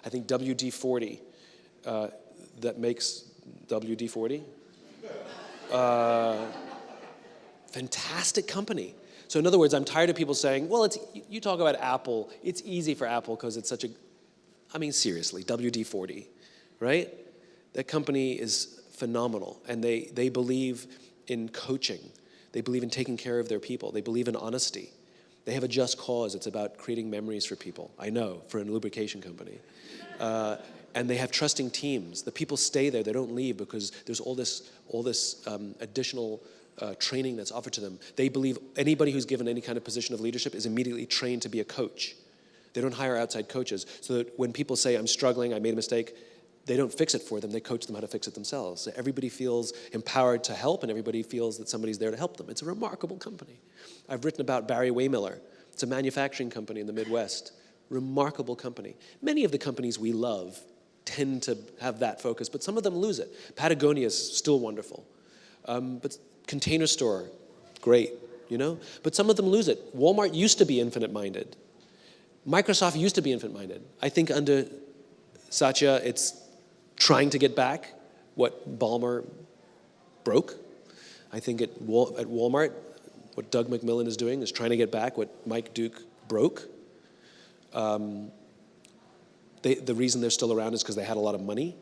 I think WD-40, that makes WD-40. Fantastic company. So in other words, I'm tired of people saying, well, you talk about Apple, it's easy for Apple because it's such a, I mean, seriously, WD-40, right? That company is phenomenal, and they believe in coaching. They believe in taking care of their people. They believe in honesty. They have a just cause. It's about creating memories for people. I know, for a lubrication company. And they have trusting teams. The people stay there. They don't leave because there's all this additional training that's offered to them. They believe anybody who's given any kind of position of leadership is immediately trained to be a coach. They don't hire outside coaches. So that when people say, I'm struggling, I made a mistake, they don't fix it for them. They coach them how to fix it themselves. So everybody feels empowered to help, and everybody feels that somebody's there to help them. It's a remarkable company. I've written about Barry Waymiller. It's a manufacturing company in the Midwest. Remarkable company. Many of the companies we love tend to have that focus, but some of them lose it. Patagonia is still wonderful. But Container Store, great, you know? But some of them lose it. Walmart used to be infinite-minded. Microsoft used to be infinite-minded. I think under Satya, it's trying to get back what Ballmer broke. I think at Walmart, what Doug McMillon is doing is trying to get back what Mike Duke broke. The reason they're still around is because they had a lot of money.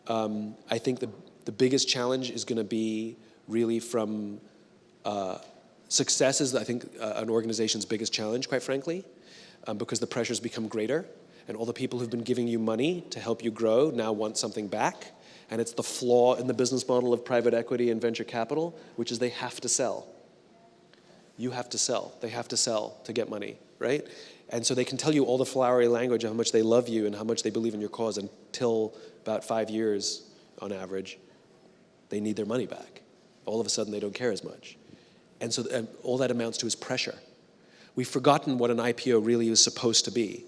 I think the biggest challenge is going to be really from success is, I think, an organization's biggest challenge, quite frankly, because the pressures become greater. And all the people who've been giving you money to help you grow now want something back. And it's the flaw in the business model of private equity and venture capital, which is they have to sell. You have to sell. They have to sell to get money, right? And so they can tell you all the flowery language of how much they love you and how much they believe in your cause until about 5 years, on average, they need their money back. All of a sudden, they don't care as much. And so all that amounts to is pressure. We've forgotten what an IPO really is supposed to be.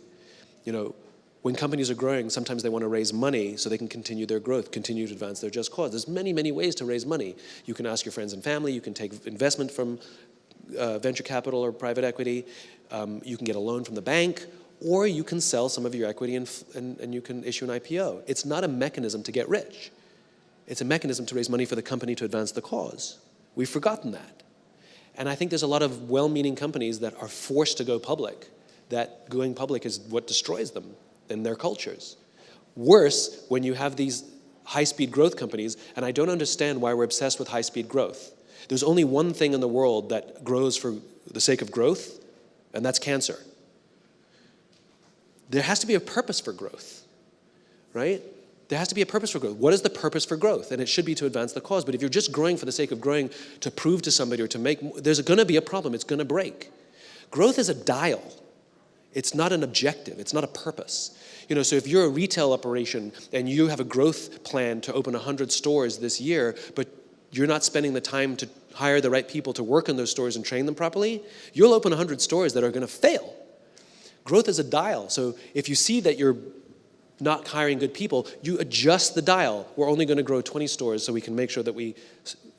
You know, when companies are growing, sometimes they want to raise money so they can continue their growth, continue to advance their just cause. There's many, many ways to raise money. You can ask your friends and family. You can take investment from venture capital or private equity. You can get a loan from the bank, or you can sell some of your equity and you can issue an IPO. It's not a mechanism to get rich. It's a mechanism to raise money for the company to advance the cause. We've forgotten that. And I think there's a lot of well-meaning companies that are forced to go public, that going public is what destroys them and their cultures. Worse, when you have these high-speed growth companies, and I don't understand why we're obsessed with high-speed growth. There's only one thing in the world that grows for the sake of growth, and that's cancer. There has to be a purpose for growth, right? There has to be a purpose for growth. What is the purpose for growth? And it should be to advance the cause. But if you're just growing for the sake of growing to prove to somebody or to make, there's going to be a problem. It's going to break. Growth is a dial. It's not an objective. It's not a purpose. You know, so if you're a retail operation and you have a growth plan to open 100 stores this year, but you're not spending the time to hire the right people to work in those stores and train them properly, you'll open 100 stores that are going to fail. Growth is a dial. So if you see that you're not hiring good people, you adjust the dial. We're only going to grow 20 stores so we can make sure that we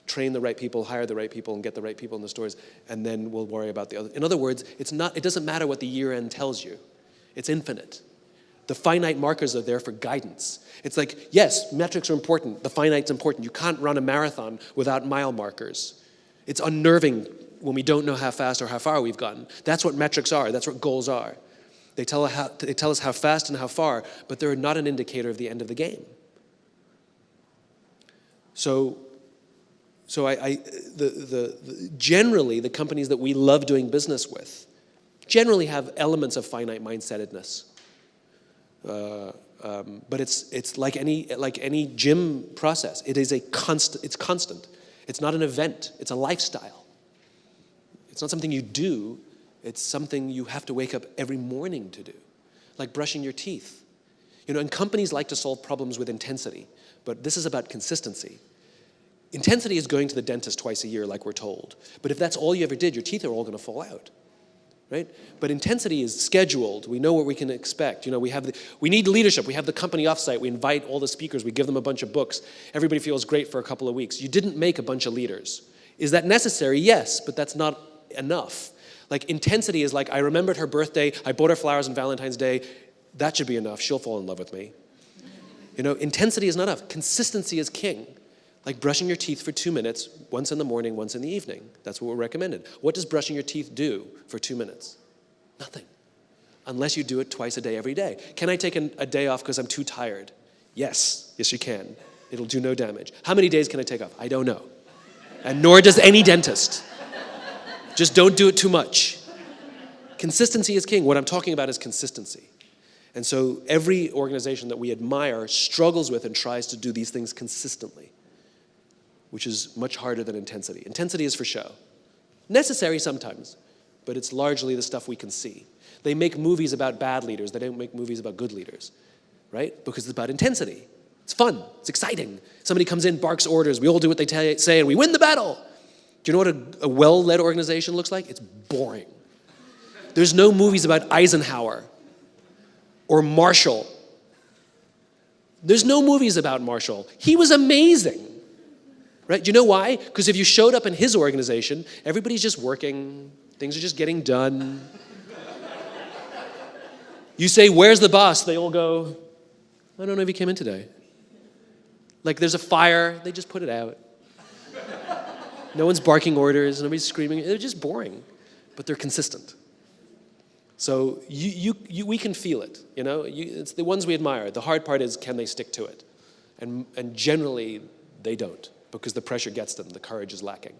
train the right people, hire the right people, and get the right people in the stores, and then we'll worry about the other. In other words, it doesn't matter what the year end tells you. It's infinite. The finite markers are there for guidance. It's like, yes, metrics are important. The finite's important. You can't run a marathon without mile markers. It's unnerving when we don't know how fast or how far we've gotten. That's what metrics are. That's what goals are. They tell us how fast and how far, but they're not an indicator of the end of the game. So generally, the companies that we love doing business with generally have elements of finite mindsetedness. But it's like any gym process. It is it's constant. It's not an event. It's a lifestyle. It's not something you do. It's something you have to wake up every morning to do, like brushing your teeth. You know, and companies like to solve problems with intensity, but this is about consistency. Intensity is going to the dentist twice a year, like we're told. But if that's all you ever did, your teeth are all going to fall out, right? But intensity is scheduled. We know what we can expect. You know, we need leadership. We have the company offsite. We invite all the speakers. We give them a bunch of books. Everybody feels great for a couple of weeks. You didn't make a bunch of leaders. Is that necessary? Yes, but that's not enough. Like intensity is like, I remembered her birthday. I bought her flowers on Valentine's Day. That should be enough. She'll fall in love with me. Intensity is not enough. Consistency is king. Like brushing your teeth for 2 minutes, once in the morning, once in the evening. That's what we're recommended. What does brushing your teeth do for 2 minutes? Nothing. Unless you do it twice a day, every day. Can I take a day off because I'm too tired? Yes. Yes, you can. It'll do no damage. How many days can I take off? I don't know. And nor does any dentist. Just don't do it too much. Consistency is king. What I'm talking about is consistency. And so every organization that we admire struggles with and tries to do these things consistently, which is much harder than intensity. Intensity is for show. Necessary sometimes, but it's largely the stuff we can see. They make movies about bad leaders. They don't make movies about good leaders, right? Because it's about intensity. It's fun. It's exciting. Somebody comes in, barks orders. We all do what they say, and we win the battle. Do you know what a well-led organization looks like? It's boring. There's no movies about Eisenhower or Marshall. There's no movies about Marshall. He was amazing. Right? Do you know why? Because if you showed up in his organization, everybody's just working. Things are just getting done. You say, "Where's the boss?" They all go, "I don't know if he came in today." Like there's a fire, they just put it out. No one's barking orders, nobody's screaming. They're just boring, but they're consistent. So we can feel it, It's the ones we admire. The hard part is, can they stick to it? And generally, they don't, because the pressure gets them. The courage is lacking.